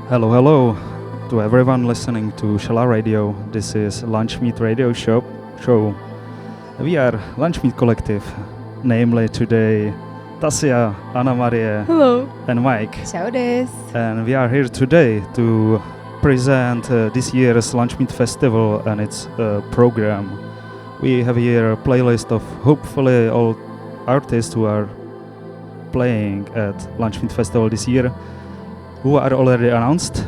Hello, hello to everyone listening to Shella Radio. This is Lunchmeat radio show. We are Lunchmeat Collective, namely today Tasya, Anna Maria, Hello, and Mike. Ciao des. And we are here today to present this year's Lunchmeat Festival and its program. We have here a playlist of hopefully all artists who are playing at Lunchmeat Festival this year, who are already announced,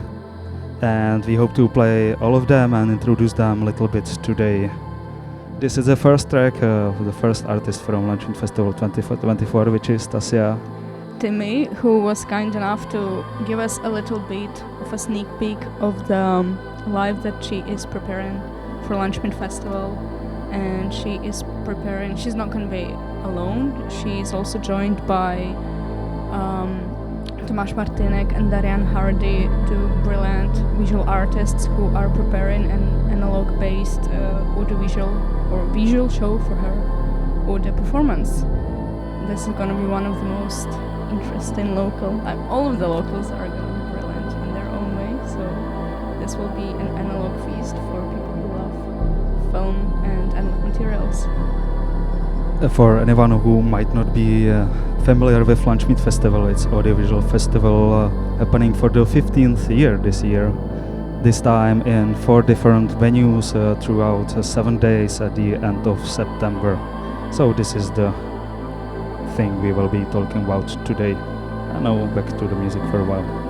and we hope to play all of them and introduce them a little bit today. This is the first track of the first artist from Lunchmeat Festival 2024, which is Tasya. Timmy, who was kind enough to give us a little bit of a sneak peek of the live that she is preparing for Lunchmeat Festival. And she is preparing, she's not going to be alone, she is also joined by Tomáš Martínek and Darian Hardy, two brilliant visual artists who are preparing an analog-based audiovisual or visual show for her audio performance. This is going to be one of the most interesting local. All of the locals are going to be brilliant in their own way, so this will be an analog feast for people who love film and analog materials. For anyone who might not be familiar with Lunchmeat Festival, it's audiovisual festival happening for the 15th year this year. This time in 4 different venues throughout 7 days at the end of September. So this is the thing we will be talking about today. And now back to the music for a while.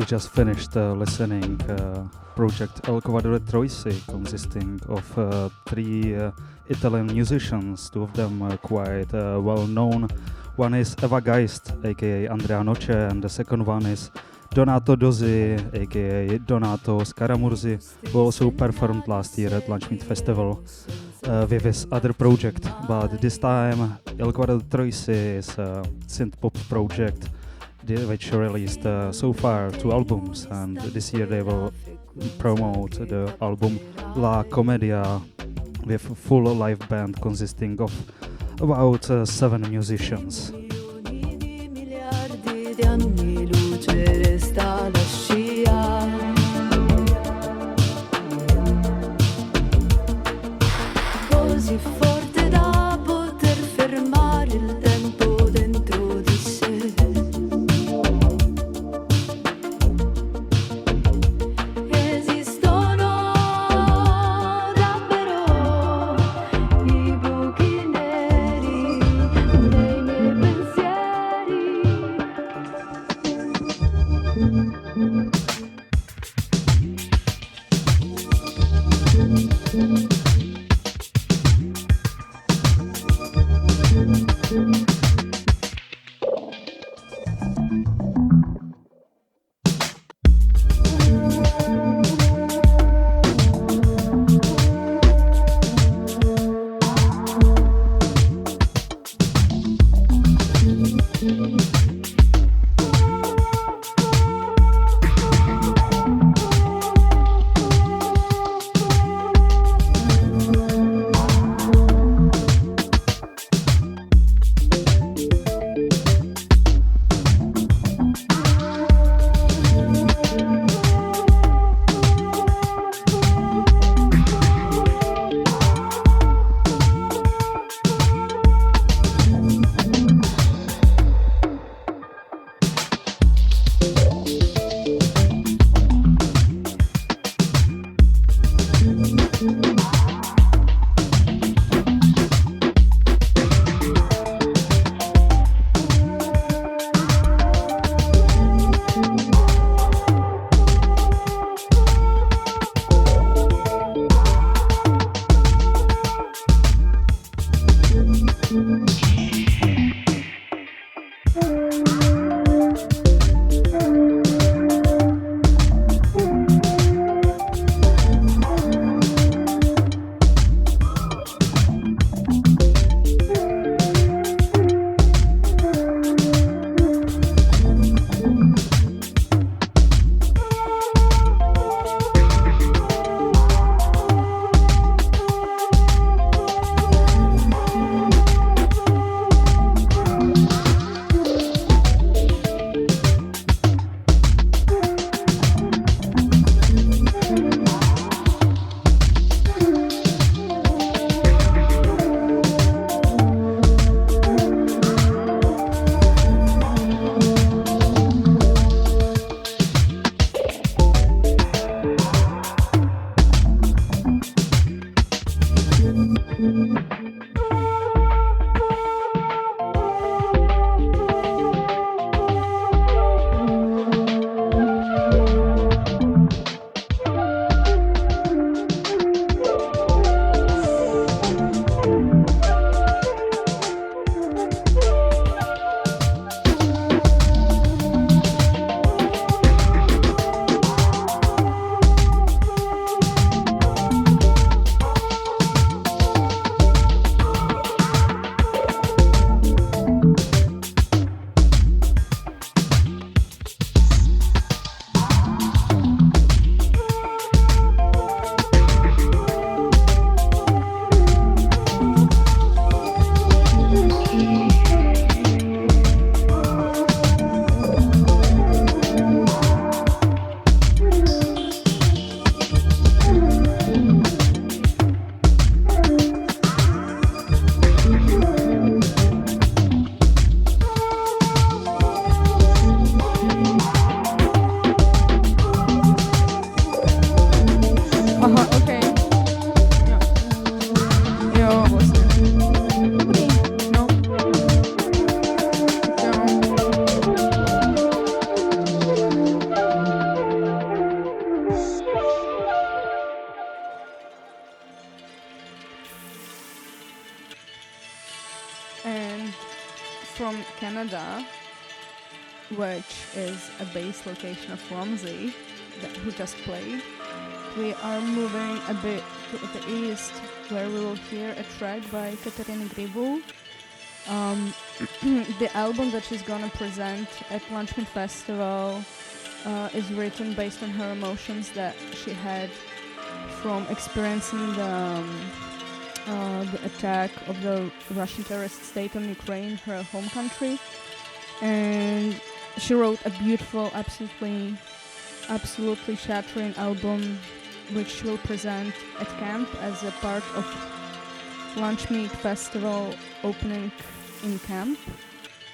We just finished listening project El Quadro Troisi, consisting of three Italian musicians. Two of them are quite well known. One is Eva Geist, aka Andrea Noce, and the second one is Donato Dozzi, aka Donato Scaramurzi, who also performed last year at Lunchmeat Festival with his other project. But this time El Quadro Troisi is a synth-pop project which released so far 2 albums, and this year they will promote the album La Commedia with a full live band consisting of about 7 musicians. And from Canada, which is a base location of Romsey, who just played, we are moving a bit to the east, where we will hear a track by Kateřina Gribu. The album that she's gonna present at Lunchmeat Festival is written based on her emotions that she had from experiencing the attack of the Russian terrorist state on Ukraine, her home country. And she wrote a beautiful, absolutely shattering album, which she will present at camp as a part of Lunchmeat Festival opening in camp.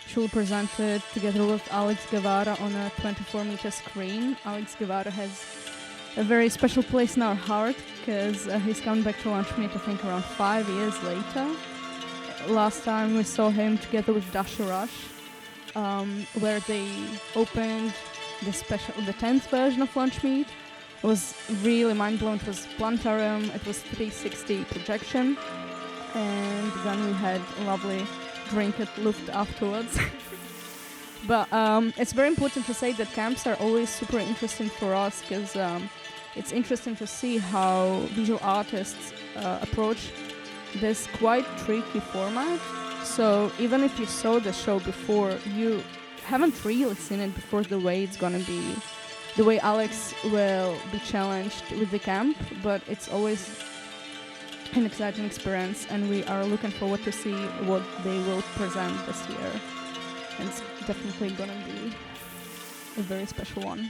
She will present it together with Alex Guevara on a 24-meter screen. Alex Guevara has a very special place in our heart because he's coming back to Lunchmeat, I think, around 5 years later. Last time we saw him together with Dasha Rush, where they opened the 10th version of Lunchmeat. It was really mind-blowing. It was planetarium, it was 360 projection, and then we had a lovely drink at Luft afterwards. But it's very important to say that camps are always super interesting for us because it's interesting to see how visual artists approach this quite tricky format. So even if you saw the show before, you haven't really seen it before the way it's gonna be, the way Alex will be challenged with the camp, but it's always an exciting experience, and we are looking forward to see what they will present this year. And it's definitely gonna be a very special one.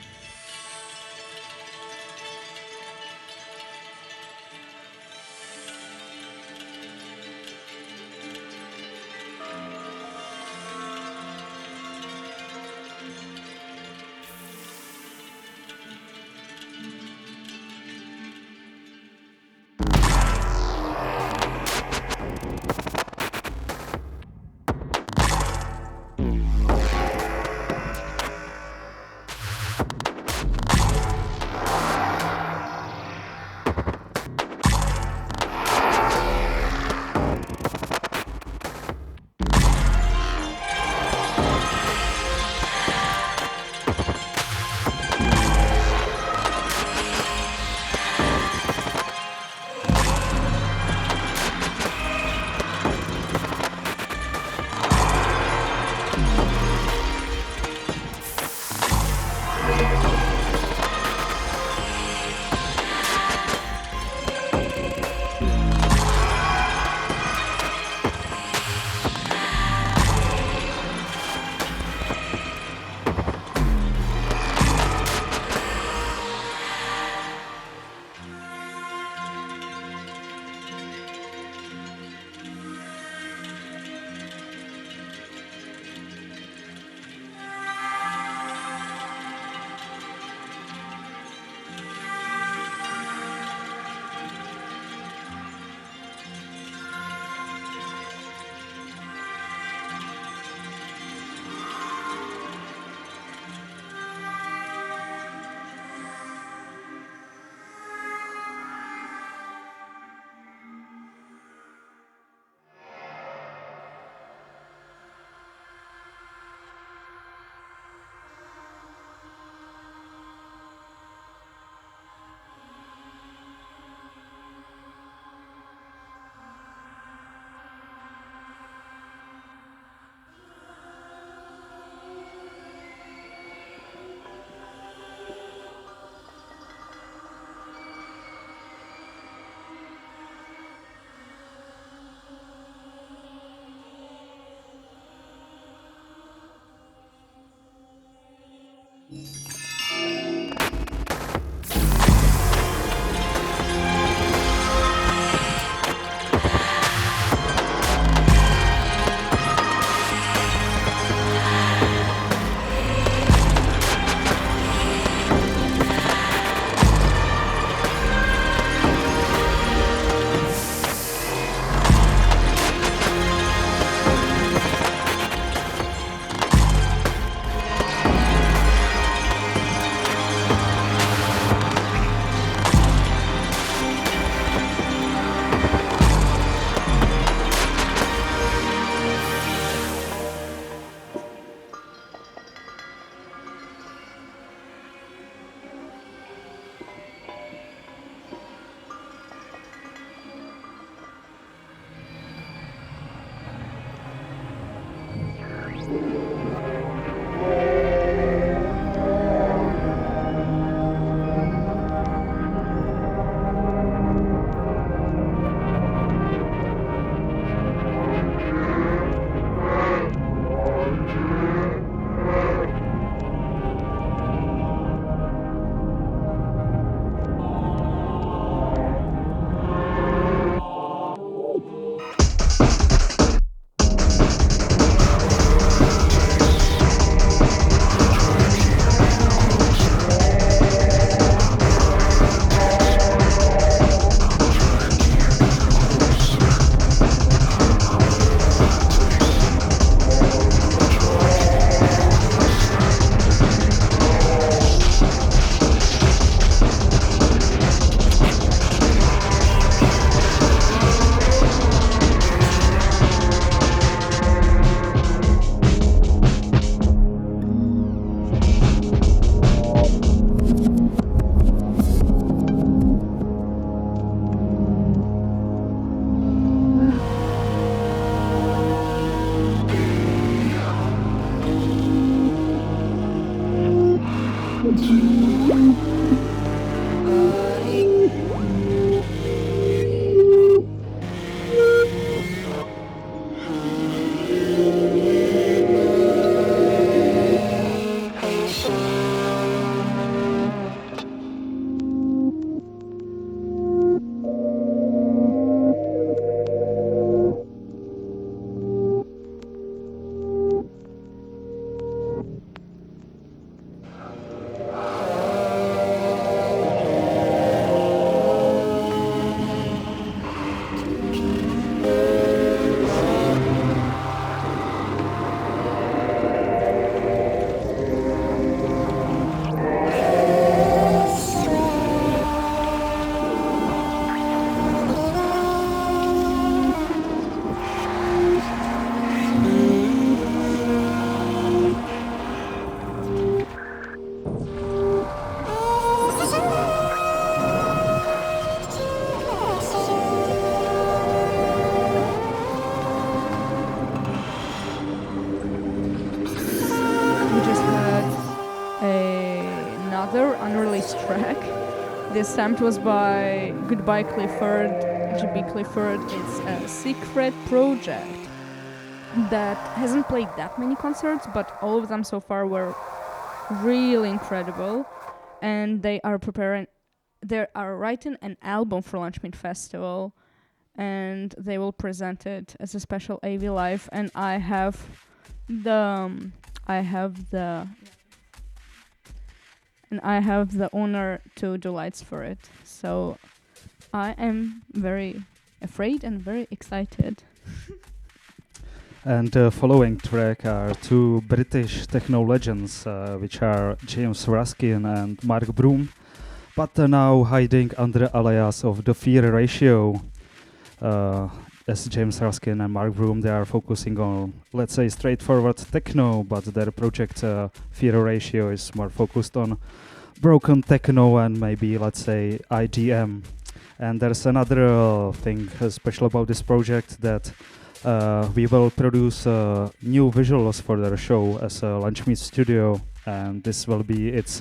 This attempt was by Goodbye Clifford, GB Clifford. It's a secret project that hasn't played that many concerts, but all of them so far were really incredible. And they are writing an album for Lunchmeat Festival, and they will present it as a special AV Live. And I have the honor to do lights for it. So I am very afraid and very excited. And following track are two British techno legends, which are James Ruskin and Mark Broom, but now hiding under alias of the Fear Ratio. As James Ruskin and Mark Broom, they are focusing on, let's say, straightforward techno, but their project Fear Ratio is more focused on broken techno and maybe, let's say, IDM. And there's another thing special about this project, that we will produce new visuals for their show as a Lunchmeat studio, and this will be its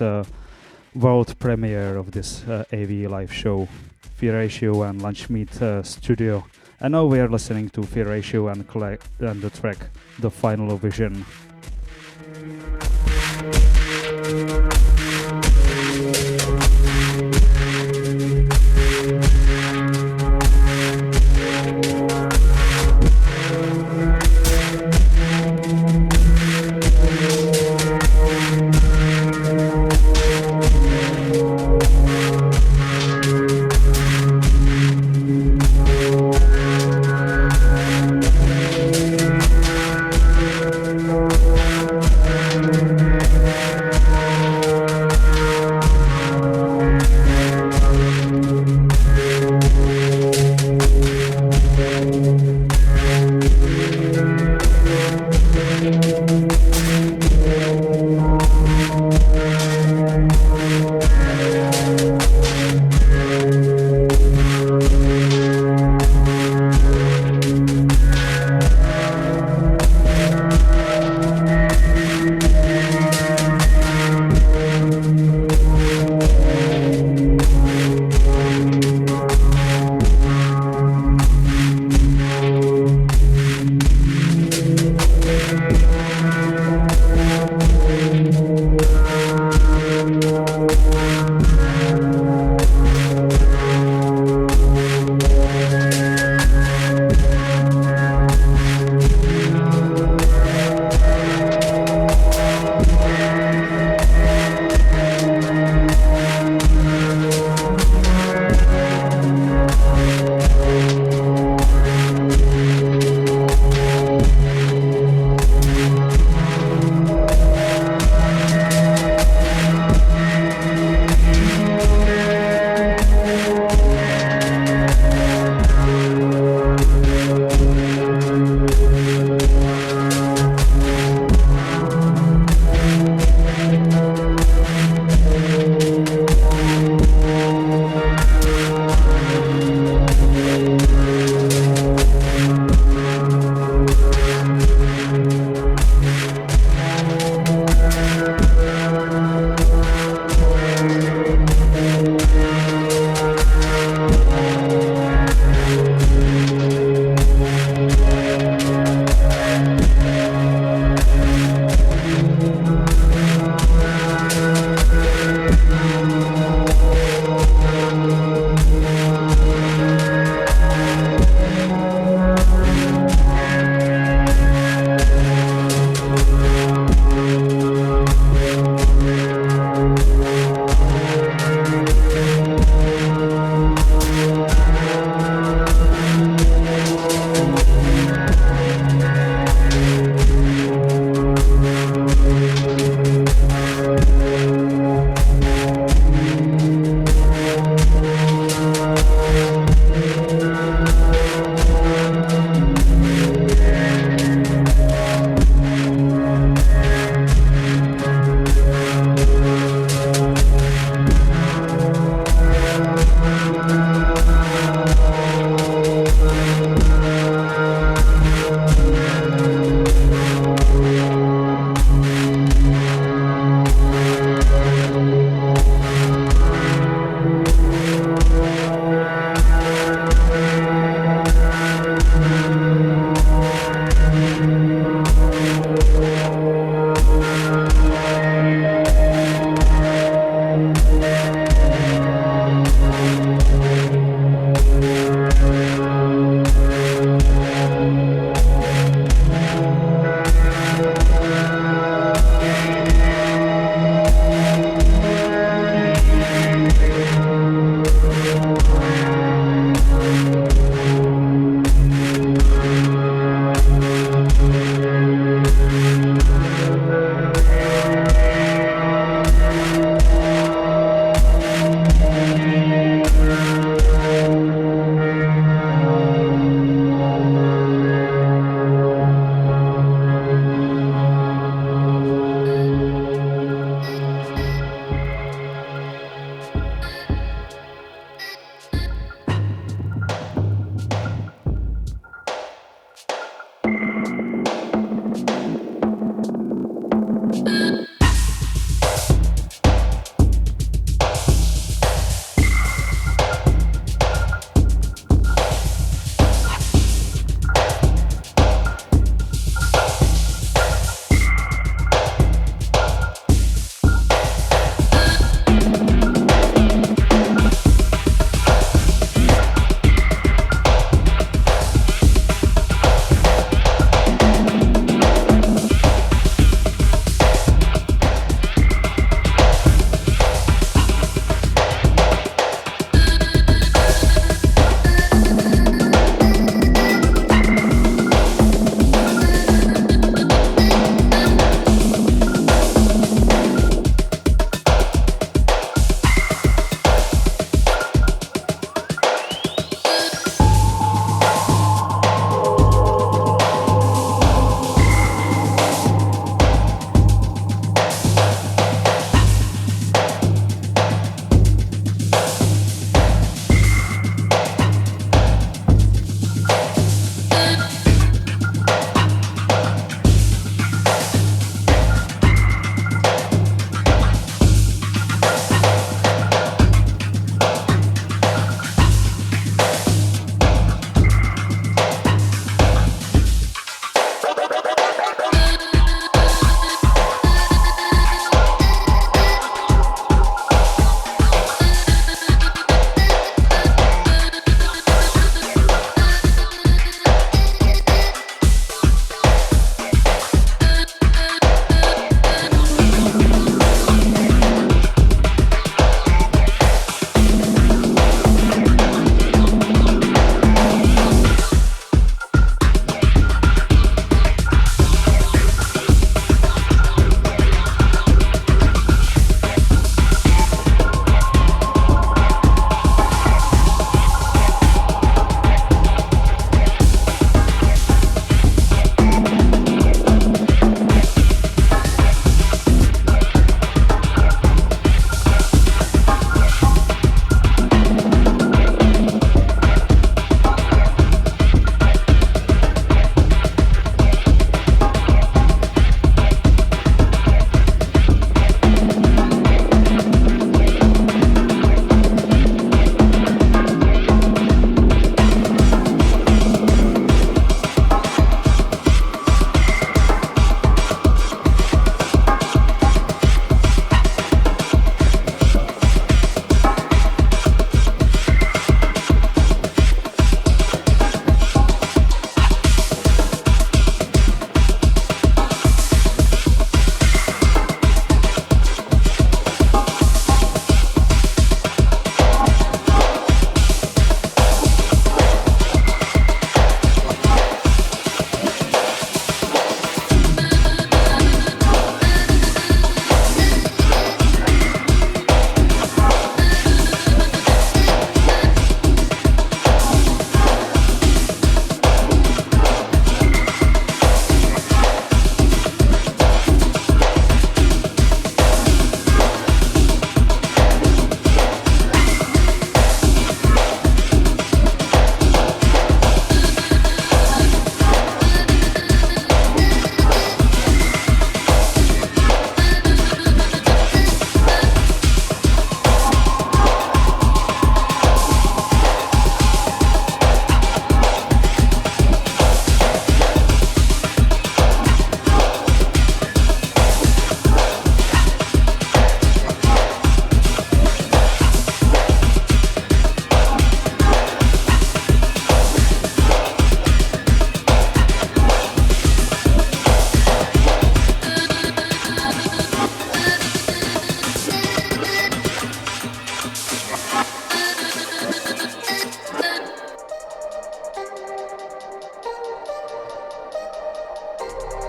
world premiere of this AV live show, Fear Ratio and Lunchmeat studio. And now we are listening to Fear Ratio and the track The Final Vision.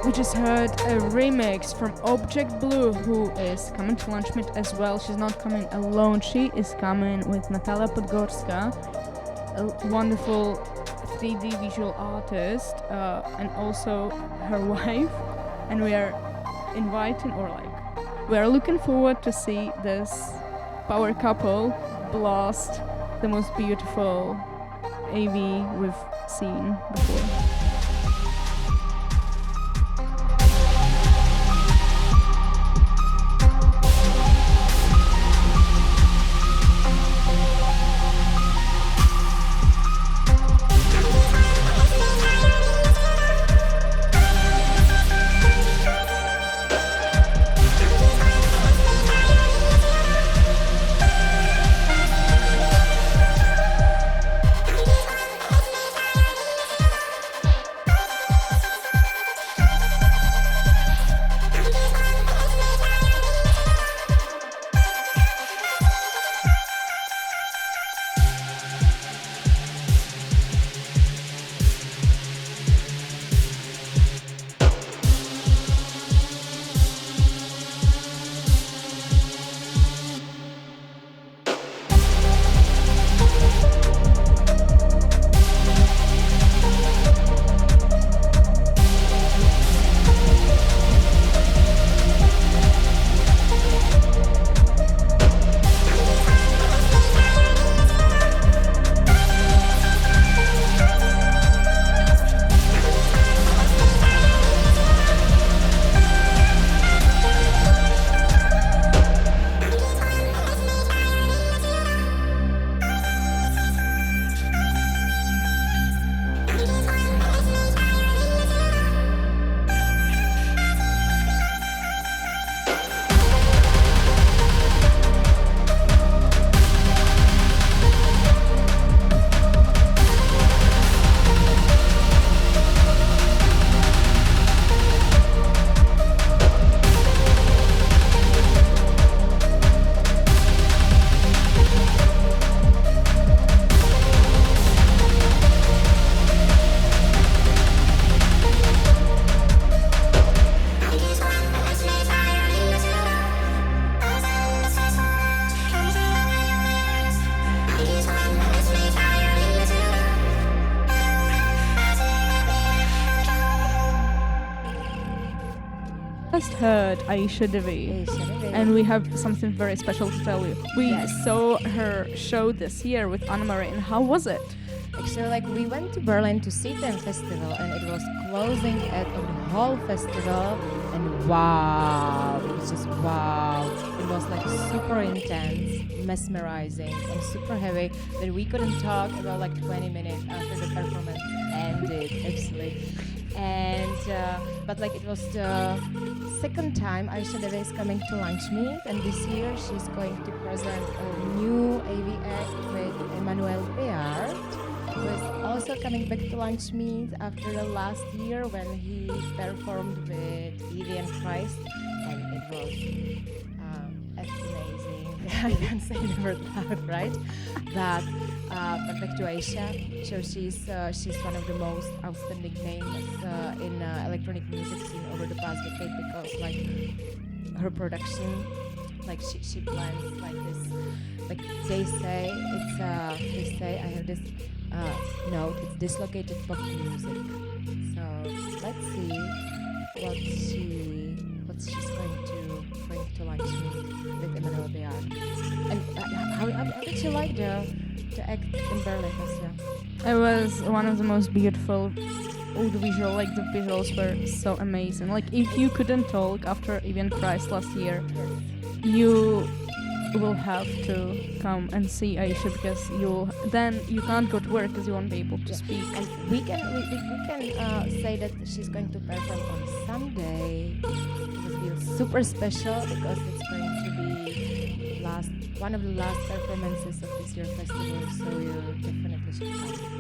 We just heard a remix from Object Blue, who is coming to Lunchmeat as well. She's not coming alone, she is coming with Natalia Podgorska, a wonderful 3D visual artist, and also her wife. And we are we are looking forward to see this power couple blast the most beautiful AV we've seen before. Just heard Aisha Devi, and we have something very special to tell you. We saw her show this year with Anna-Marie, and how was it? Actually, like, we went to Berlin to see them festival, and it was closing at the whole festival, and wow, it was just wow. It was like super intense, mesmerizing, and super heavy that we couldn't talk about like 20 minutes after the performance ended, actually. And but like, it was the second time Aisha Devi is coming to Lunchmeat, and this year she's going to present a new AV act with Emmanuel Beard, who is also coming back to Lunchmeat after the last year when he performed with Evie and Christ, and it was amazing. I can't say the word loud, right? But back to Aisha. So she's one of the most outstanding names in electronic music scene over the past decade, because like her production, like she blends like this, like they say I have this note, it's dislocated pop music. So let's see what she's going to bring to Lunchmeat with Emmanuel Beard. And how did you like the act in Berlin, Tasya? It was one of the most beautiful audiovisual, like the visuals were so amazing. Like, if you couldn't talk after Event Christ last year, you will have to come and see Aisha, because then you can't go to work because you won't be able to speak. And we can say that she's going to perform on Sunday. It will be super special because it's going to be one of the last performances of this year's festival, so you definitely should come.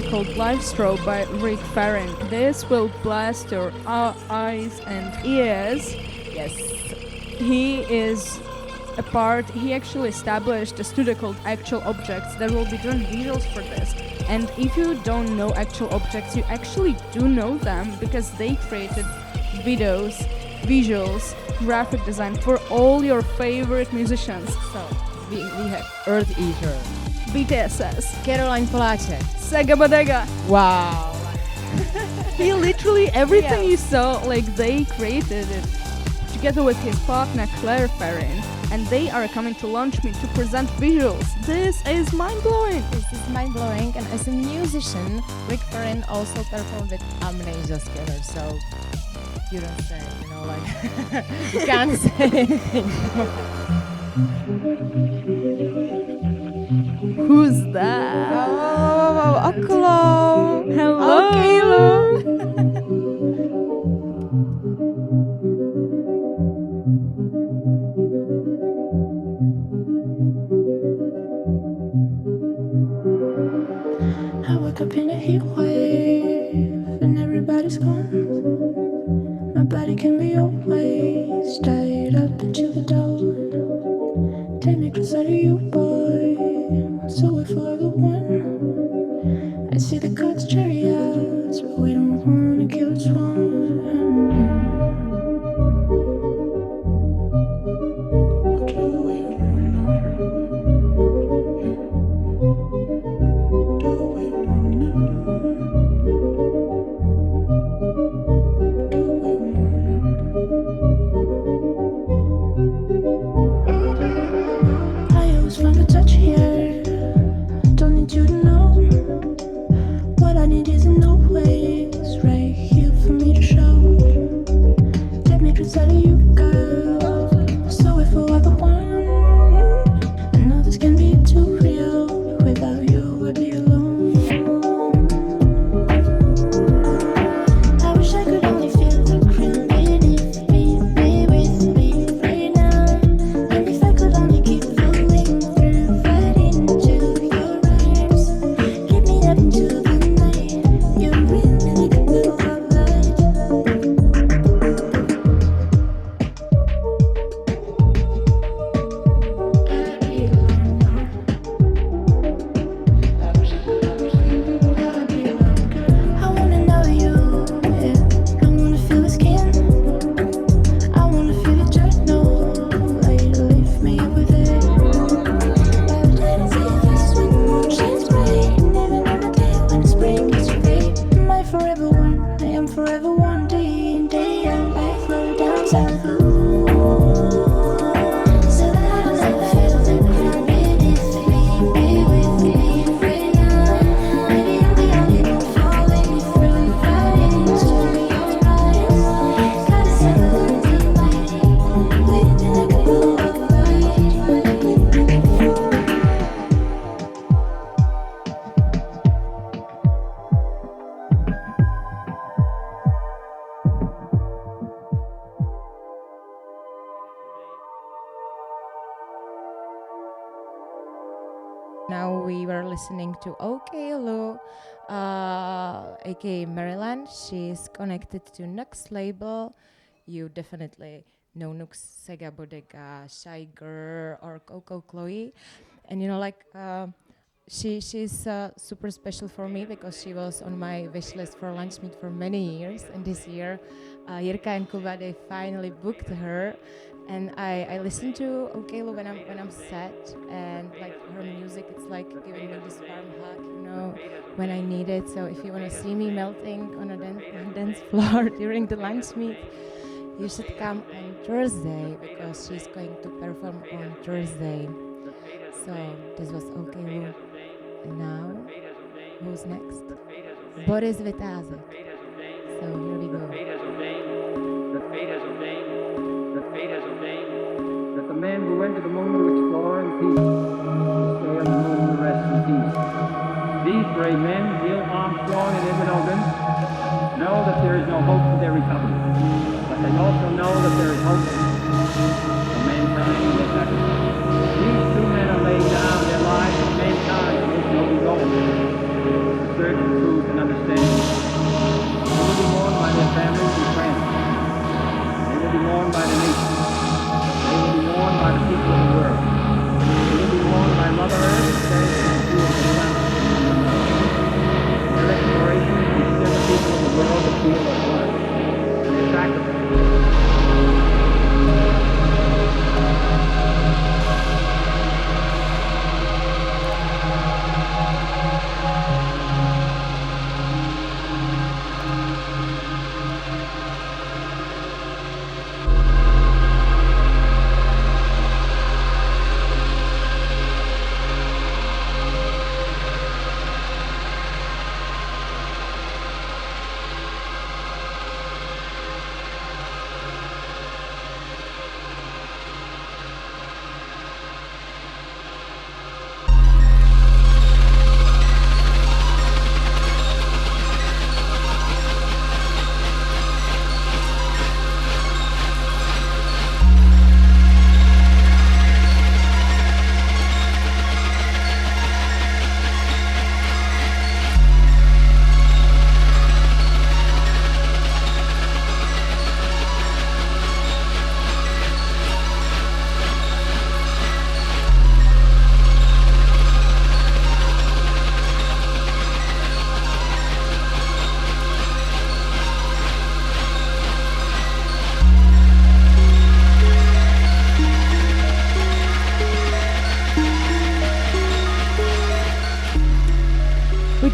track called Livestrobe by Rick Farron. This will blast your eyes and ears. Yes. He actually established a studio called Actual Objects that will be doing visuals for this. And if you don't know Actual Objects, you actually do know them because they created videos, visuals, graphic design for all your favorite musicians. So we have Earth Eater, BTSS, Caroline Polachek, Sega Bodega. wow. He literally everything you saw, like they created it together with his partner Claire Farron, and they are coming to Lunchmeat to present visuals. This is mind-blowing. This is mind-blowing, and as a musician, Rick Farron also performed with Amnesia Scanner, so you don't say, like, you can't say anything. Who's that? Oh, Oklo! Hello! Oklo! I wake up in a heat wave and everybody's gone. My body can be always tied up until the dawn. Take me closer to you, boy, so we're forever one. I see the gods' chariots, but we don't wanna kill us one. Now we were listening to Oklo, aka Maryland. She's connected to Nux label. You definitely know Nux, Sega Bodega, Shy Girl, or Coco Chloe. And she's super special for me because she was on my wish list for Lunchmeat for many years. And this year, Jirka and Kuba, they finally booked her. And I listen to Oklo when I'm sad, and like her music, it's like giving me this warm hug, when I need it. So if you want to see me melting on a dance floor during the Lunchmeat, you should come on Thursday because she's going to perform on Thursday. So this was Oklo, and now who's next? Boris Vitázek. So here we go. Fate has ordained that the men who went to the moon to explore in peace will stay on the moon to rest in peace. These brave men, Neil Armstrong and Edwin Aldrin, know that there is no hope for their recovery, but they also know that there is hope for mankind in this effort. These two men are laying down their lives for mankind in this noble goal, the search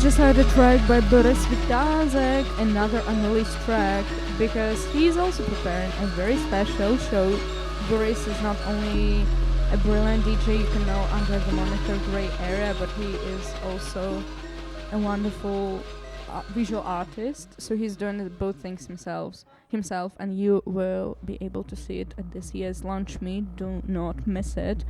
just heard a track by Boris Vitazek, another unreleased track, because he's also preparing a very special show. Boris is not only a brilliant DJ you can know under the moniker Grey Area, but he is also a wonderful visual artist, so he's doing both things himself, and you will be able to see it at this year's Lunchmeat. Do not miss it.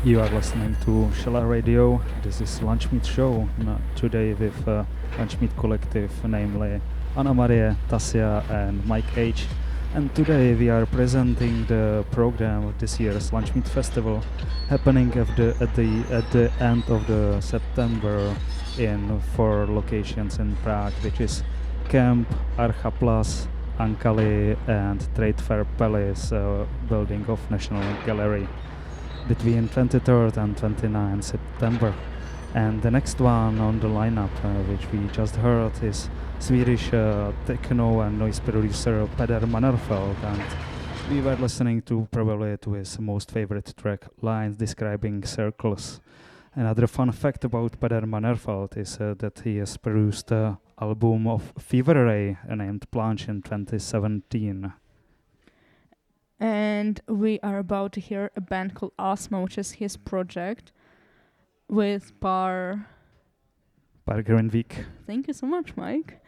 You are listening to Shella Radio. This is Lunchmeat show today with Lunchmeat collective, namely Anna Maria, Tasya and Mike.H. And today we are presenting the program of this year's Lunchmeat festival, happening at the end of the September in 4 locations in Prague, which is Camp, Archa Plus, Ankali and Trade Fair Palace, building of National Gallery, between 23rd and 29th September. And the next one on the lineup, which we just heard, is Swedish techno and noise producer Peder Mannerfeld, and we were listening to probably to his most favorite track, Lines Describing Circles. Another fun fact about Peder Mannerfeld is that he has produced an album of Fever Ray named Plunge in 2017. And we are about to hear a band called Asthma, which is his project with Par Grönvik. Thank you so much, Mike.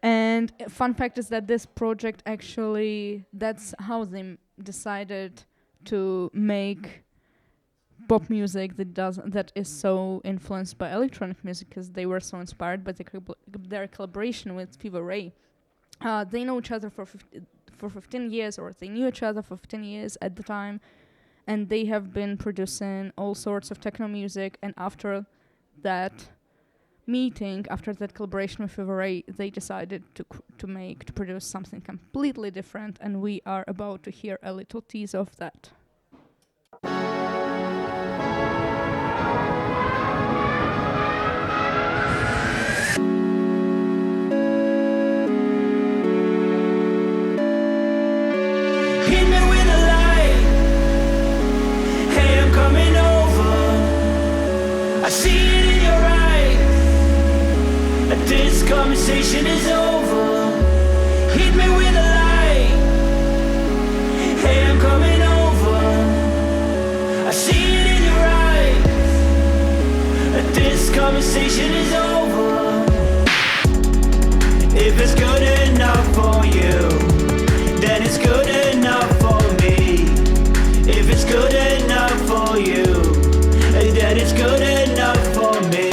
And a fun fact is that this project actually, that's how they decided to make pop music that is so influenced by electronic music, because they were so inspired by their collaboration with Fever Ray. They know each other for 15 years, or they knew each other for 15 years at the time, and they have been producing all sorts of techno music. And after that meeting, after that collaboration with Fever Ray, they decided to produce something completely different, and we are about to hear a little tease of that. Conversation is over. Hit me with a light. Hey, I'm coming over. I see it in your eyes. This conversation is over. If it's good enough for you, then it's good enough for me. If it's good enough for you, then it's good enough for me.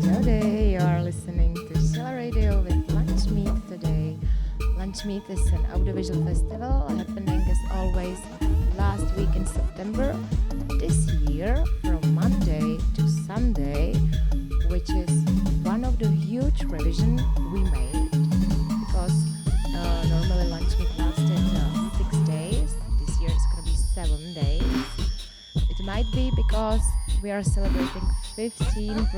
Jody, you are listening to Shella Radio with Lunchmeat today. Lunchmeat is an audiovisual festival happening as always last week in September. This year from Monday to Sunday, which is one of the huge revisions we made because normally Lunchmeat lasted 6 days. This year it's going to be 7 days. It might be because we are celebrating 15th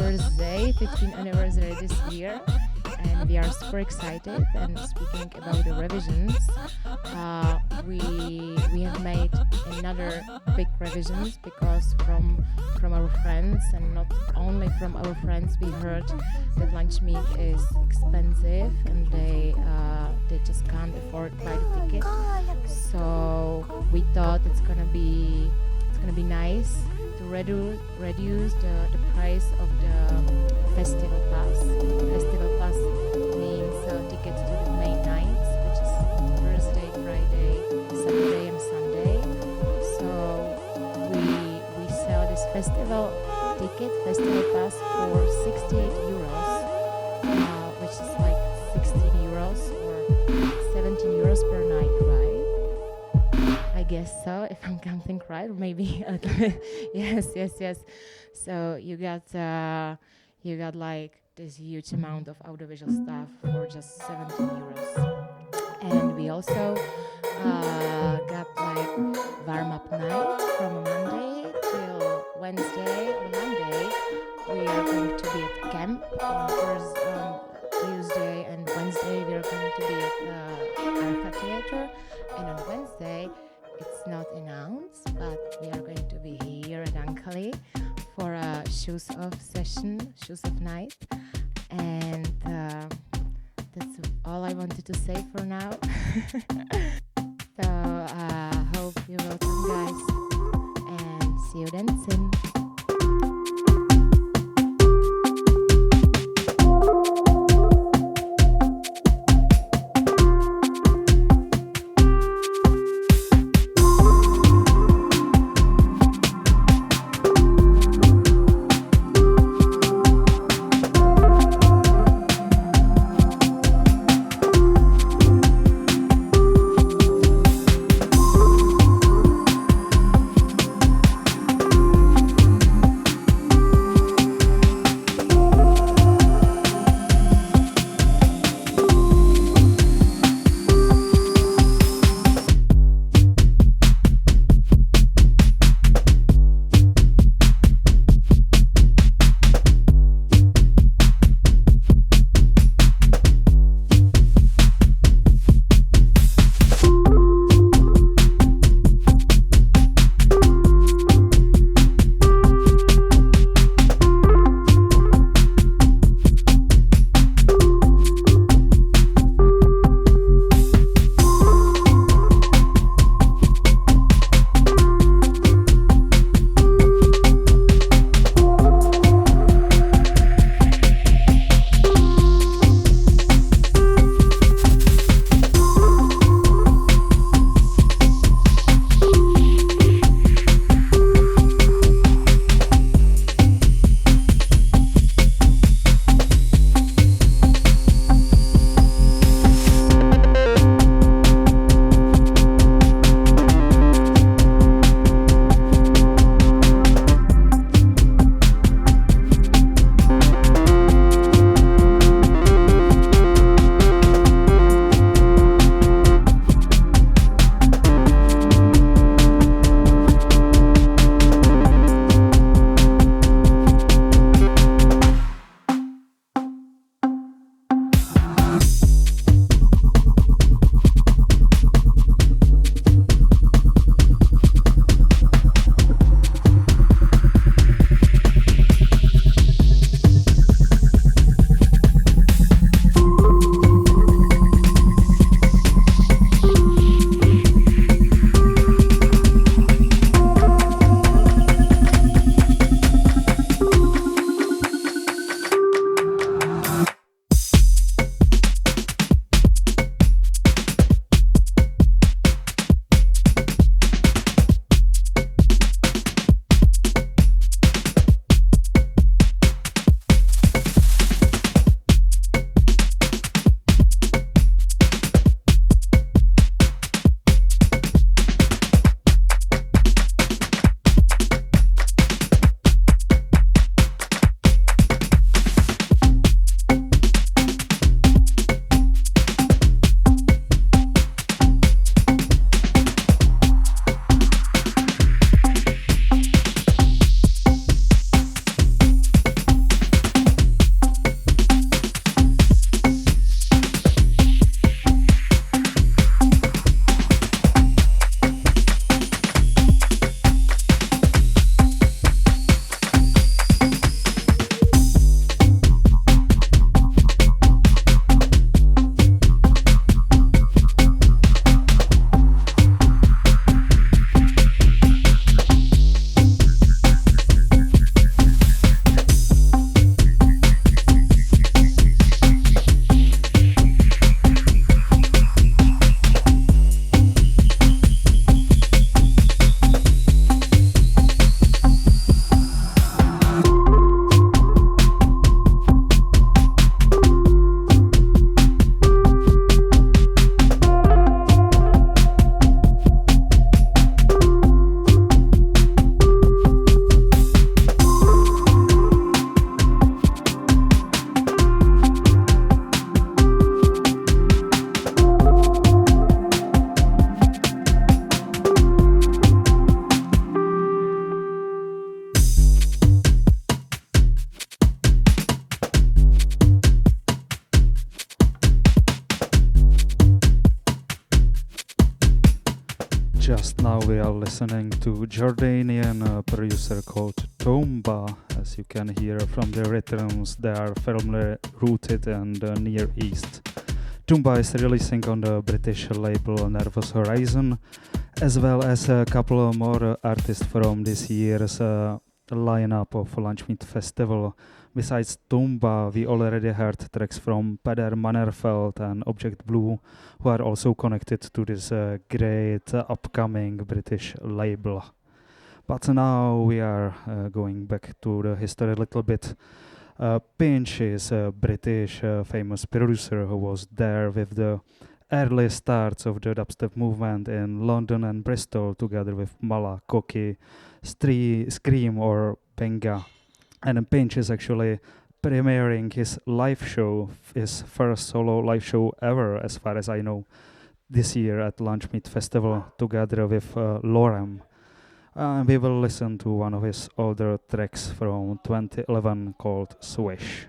anniversary this year, and we are super excited. And speaking about the revisions, we have made another big revisions because from our friends, and not only from our friends, we heard that Lunchmeat is expensive and they just can't afford to buy the ticket. So we thought it's gonna be nice to reduce the price of the festival pass. Festival pass means tickets to the main nights, which is Thursday, Friday, Saturday and Sunday. So we sell this festival pass for 68 euros, which is like 16 euros or 17 euros per night, right? I guess so, if I'm counting right, or maybe a little bit. Yes. So you got like this huge amount of audiovisual stuff for just 17 euros. And we also got like warm-up night from Monday till Wednesday. On Monday, we are going to be at camp. On Tuesday and Wednesday, we are going to be at the Arca Theater. And on Wednesday, it's not announced, but we are going to be here at Ankali for a shoes off night. And that's all I wanted to say for now. So hope you will come, guys, and see you then soon. Just now we are listening to Jordanian producer called Tomba. As you can hear from the rhythms, they are firmly rooted in the Near East. Tomba is releasing on the British label Nervous Horizon, as well as a couple more artists from this year's lineup of Lunchmeat Festival. Besides Tomba, we already heard tracks from Peder Mannerfeld and Object Blue, who are also connected to this great upcoming British label. But now we are going back to the history a little bit. Pinch is a British famous producer who was there with the early starts of the dubstep movement in London and Bristol, together with Mala, Koki, Scream or Benga. And Pinch is actually premiering his live show, his first solo live show ever, as far as I know, this year at Lunchmeat Festival, together with Lorem. We will listen to one of his older tracks from 2011 called Swish.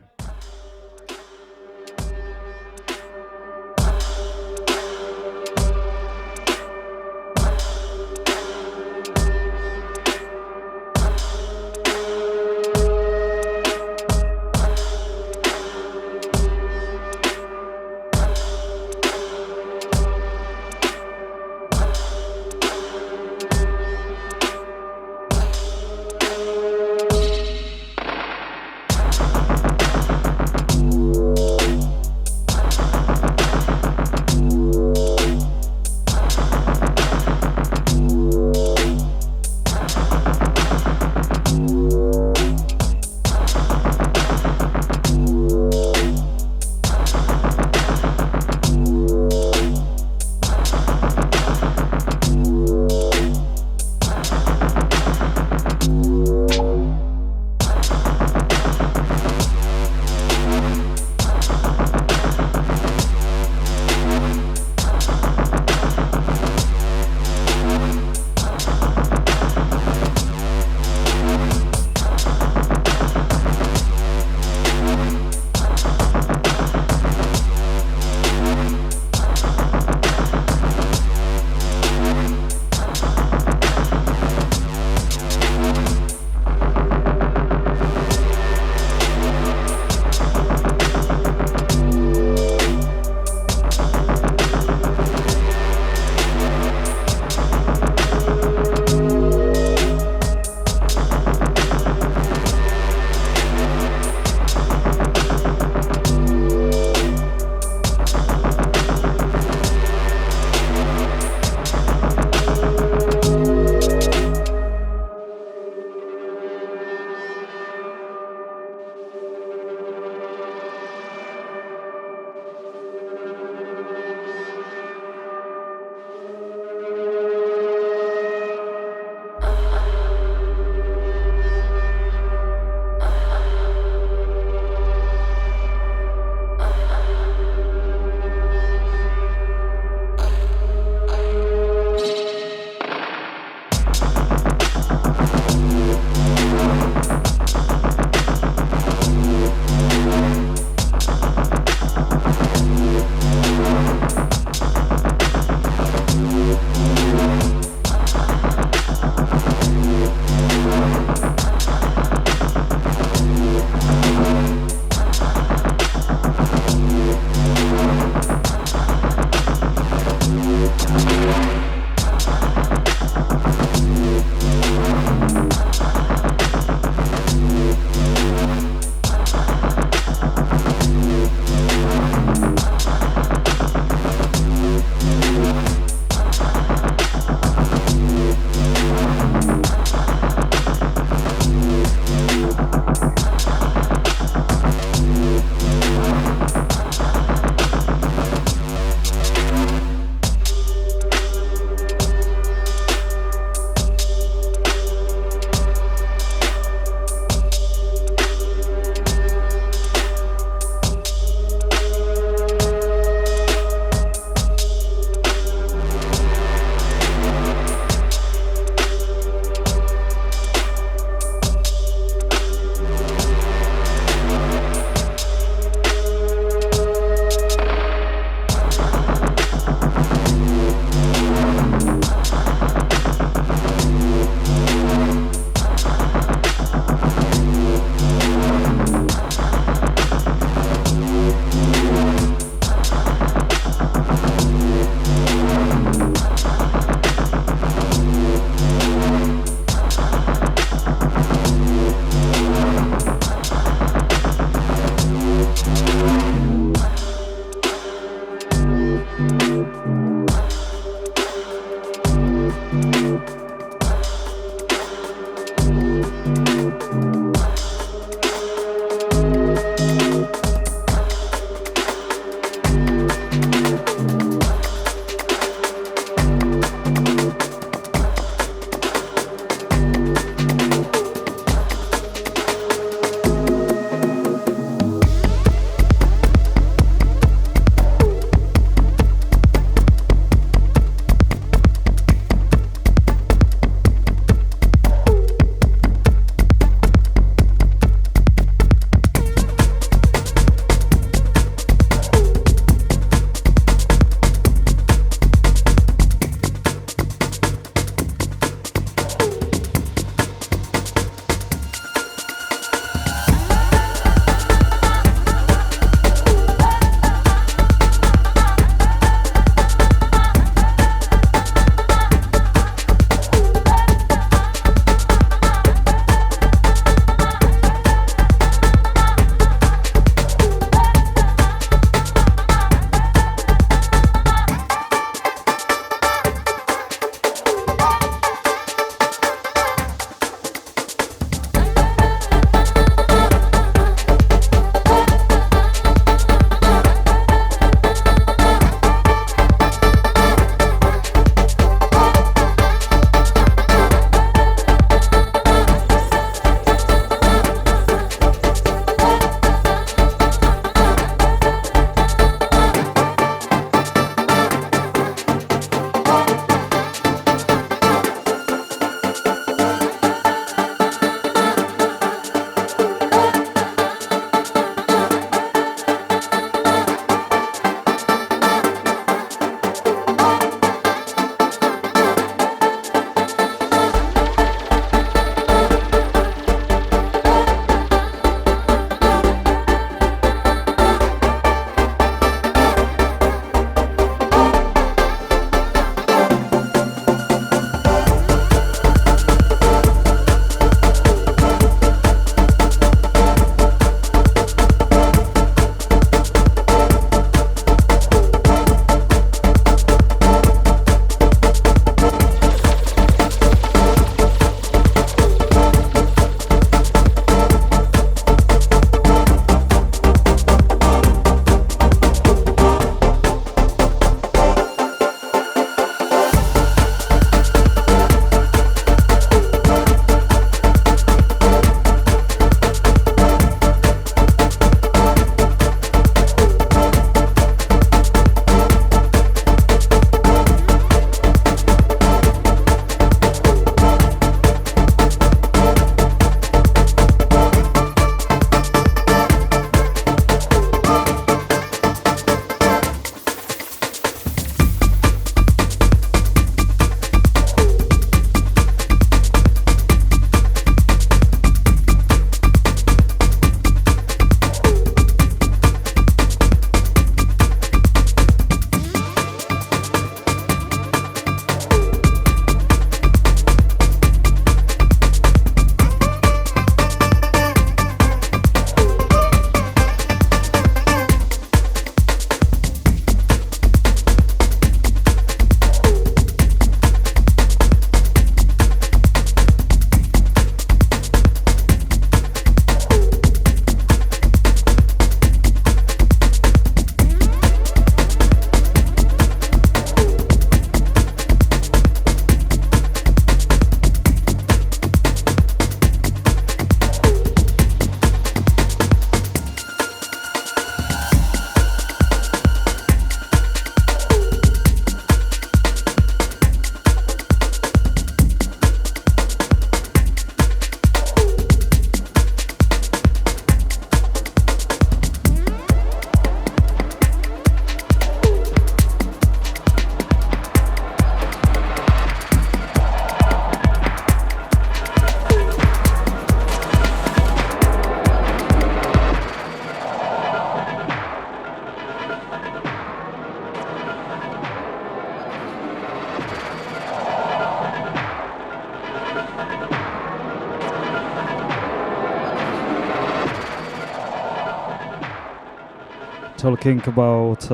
talking about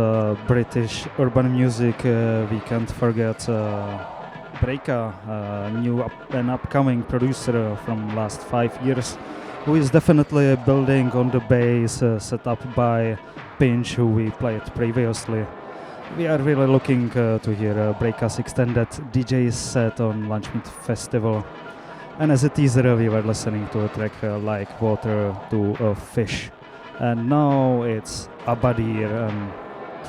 British urban music, we can't forget Breaka, new and upcoming producer from last 5 years, who is definitely building on the bass set up by Pinch, who we played previously. We are really looking to hear Breaka's extended DJ set on Lunchmeat Festival. And as a teaser, we were listening to a track like Water to a Fish. And now it's Abadir and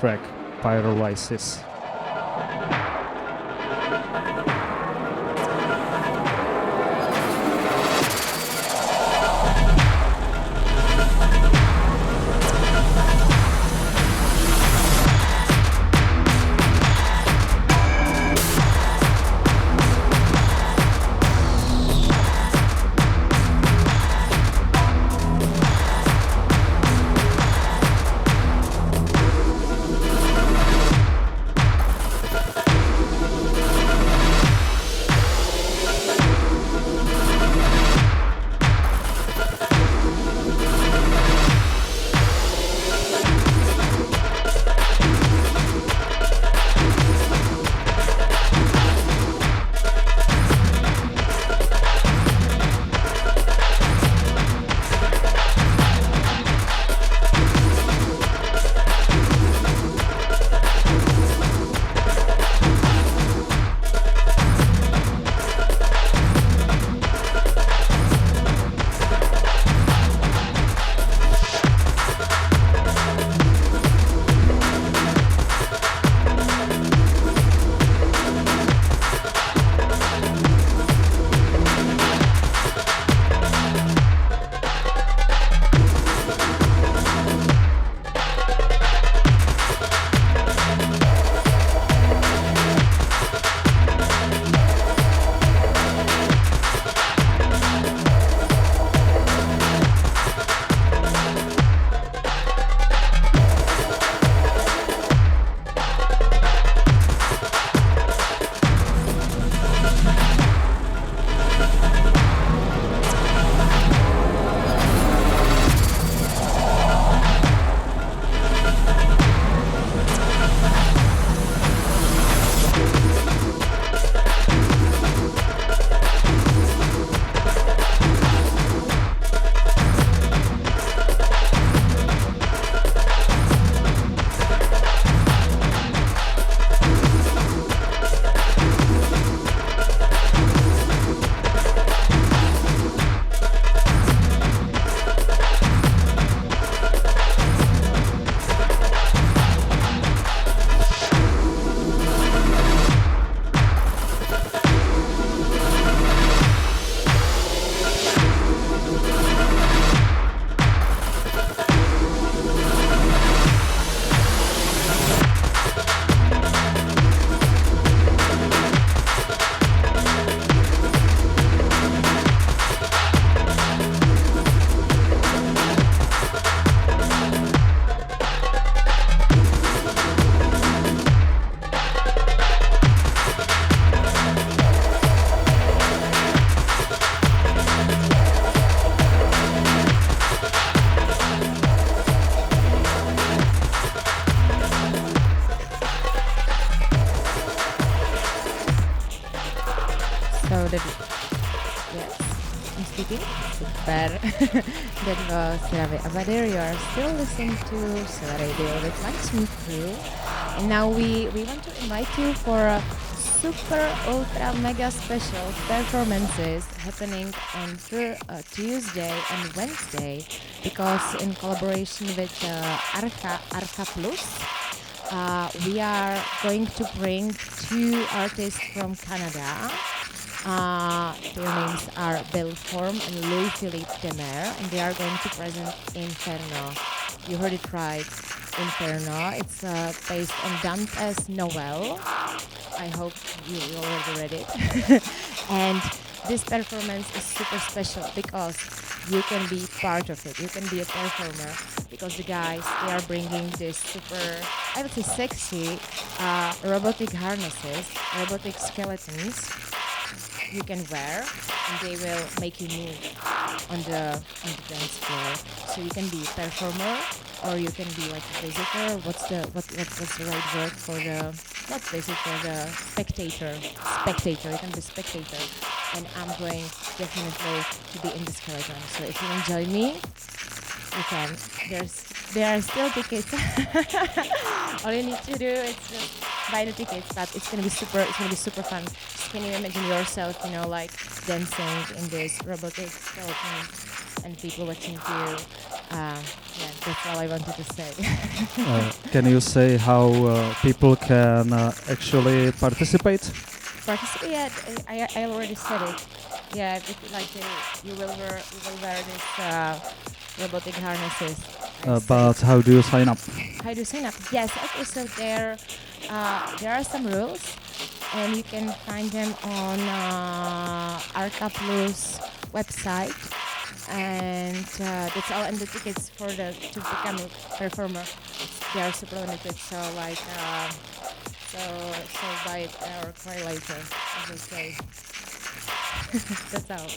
track Pyrolysis. That was Shella Avadir. You are still listening to Shella Radio with Lunchmeat crew. And now we want to invite you for a super ultra mega special performances happening on Tuesday and Wednesday, because in collaboration with Arca Plus, we are going to bring two artists from Canada. Their names are Bill Form and Louis-Philippe Demer, and they are going to present Inferno. You heard it right, Inferno. It's based on Dante's novel. I hope you already read it. And this performance is super special because you can be part of it. You can be a performer because the guys, they are bringing this super, I would say sexy, robotic harnesses, robotic skeletons you can wear, and they will make you move on the dance floor. So you can be a performer, or you can be like a visitor. What's the right word for the not visitor, the spectator? Spectator. You can be spectator, and I'm going definitely to be in the skeleton. So if you enjoy me, you can. There are still tickets. All you need to do is just buy the tickets, but it's gonna be super. It's gonna be super fun. Just can you imagine yourself, like dancing in this robotic skeleton and people watching you? That's all I wanted to say. Can you say how people can actually participate? Participate? Yeah, I already said it. Yeah, you will wear this robotic harnesses. But how do you sign up? How do you sign up? Yes, okay. So there are some rules, and you can find them on Arta Plus website. And that's all. And the tickets to become a performer, they are super limited. So so buy it or cry later, as they say. That's all.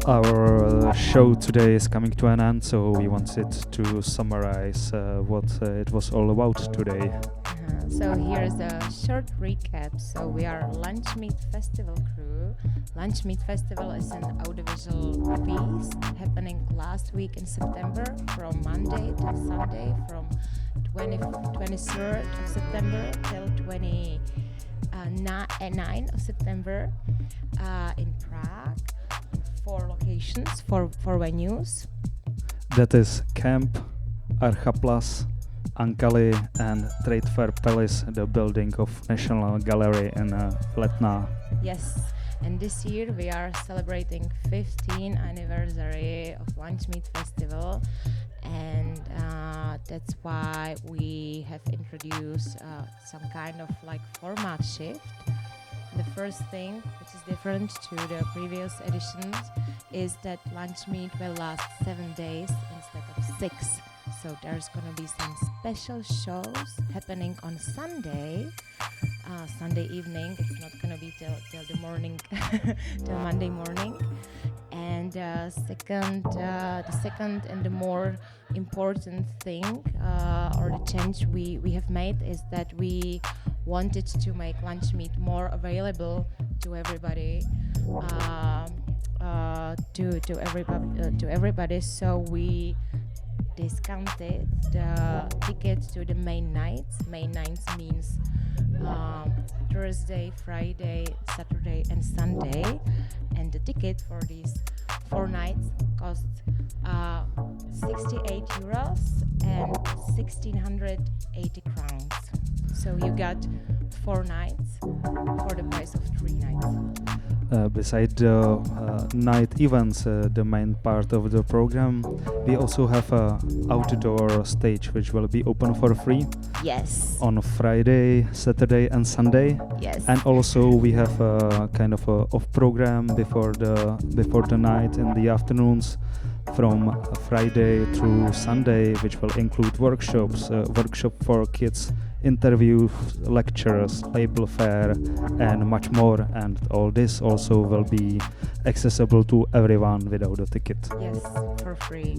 Our show today is coming to an end, so we wanted to summarize what it was all about today. So here's a short recap. So we are Lunchmeat Festival crew. Lunchmeat Festival is an audiovisual feast happening last week in September, from Monday to Sunday, from 23rd of September till 9th of September in Prague. 4 locations, 4 venues. That is Camp, Archaplas, Ankali and Trade Fair Palace, the building of National Gallery in Letna. Yes, and this year we are celebrating 15th anniversary of Lunchmeat Festival, and that's why we have introduced some kind of like format shift. the first thing, which is different to the previous editions, is that Lunchmeat will last 7 days instead of 6. So there's gonna be some special shows happening on Sunday evening. It's not gonna be till the morning, till Monday morning. And the second and the more important thing or the change we have made is that we wanted to make Lunchmeat more available to everybody. To everybody. So we discounted the tickets to the main nights. Main nights means Thursday, Friday, Saturday, and Sunday. And the ticket for these 4 nights cost 68 euros and 1,680 crowns. So you got 4 nights for the price of 3 nights. Beside the night events, the main part of the program, we also have a outdoor stage which will be open for free. Yes. On Friday, Saturday, and Sunday. Yes. And also we have a kind of a off program before the night in the afternoons, from Friday through Sunday, which will include workshops, workshop for kids, interviews, lectures, label fair, and much more. And all this also will be accessible to everyone without a ticket. Yes, for free.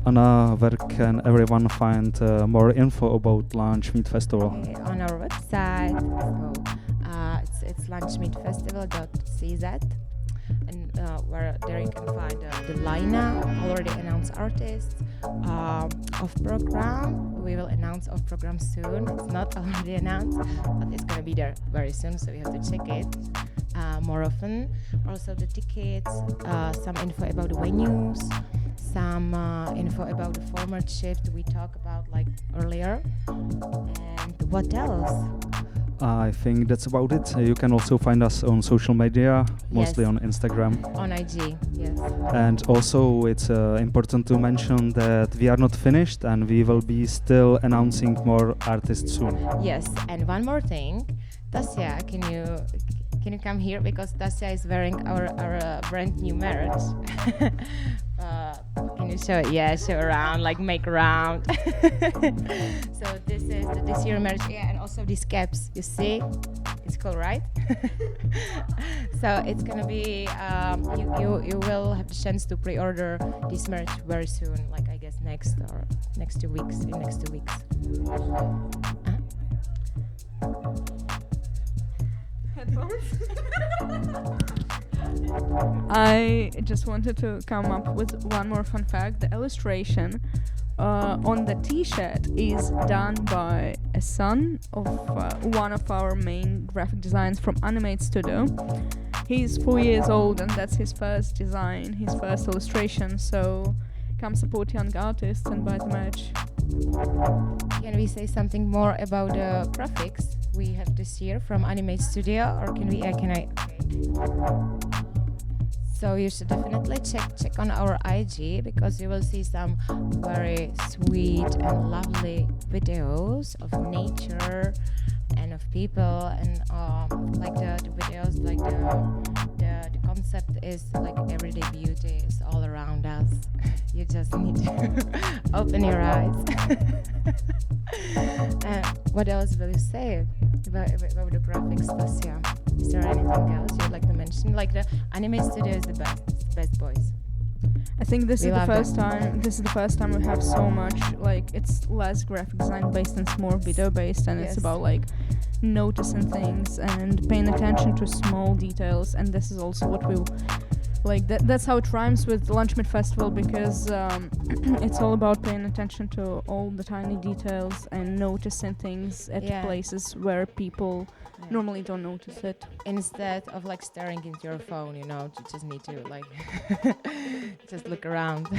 Anna, where can everyone find more info about Lunchmeat Festival? On our website, so it's lunchmeatfestival.cz, and where there you can find the lineup, already announced artists, of program. We will announce of program soon. It's not already announced, but it's gonna be there very soon, so you have to check it more often. Also the tickets, some info about the venues, some info about the format shift we talked about like earlier. And what else? I think that's about it. You can also find us on social media, mostly Yes. on Instagram. On IG, yes. And also it's important to mention that we are not finished and we will be still announcing more artists soon. Yes, and one more thing. Tasya, can you come here, because Tasya is wearing our brand new merch. Can you show it? Yeah, show around, like make around. So this is this year merch, yeah, and also these caps. You see, it's cool, right? So it's gonna be you will have the chance to pre-order this merch very soon, like I guess next 2 weeks. In next 2 weeks. I just wanted to come up with one more fun fact. The illustration on the t-shirt is done by a son of one of our main graphic designers from Animate Studio. He's 4 years old and that's his first design, his first illustration, so come support young artists and buy the merch. Can we say something more about the graphics we have this year from Animate Studio, or can I? Okay. So you should definitely check on our IG, because you will see some very sweet and lovely videos of nature and of people, and like the videos, like the concept is like everyday beauty is all around us. You just need to open your eyes. What else will you say about the graphics, Tasya? Is there anything else you'd like to mention? Like the Anime Studio is the best boys. I think this We is the love first them. time. This is the first time we have so much. Like it's less graphic design based and it's more video based, and Yes. it's about like noticing things and paying attention to small details. And this is also what we like. That's how it rhymes with Lunchmeat Festival, because it's all about paying attention to all the tiny details and noticing things at Yeah. places where people normally don't notice it. Instead of like staring into your phone, you just need to like just look around.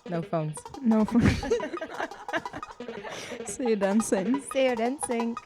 No phones. No. See you dancing. See you dancing.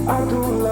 I do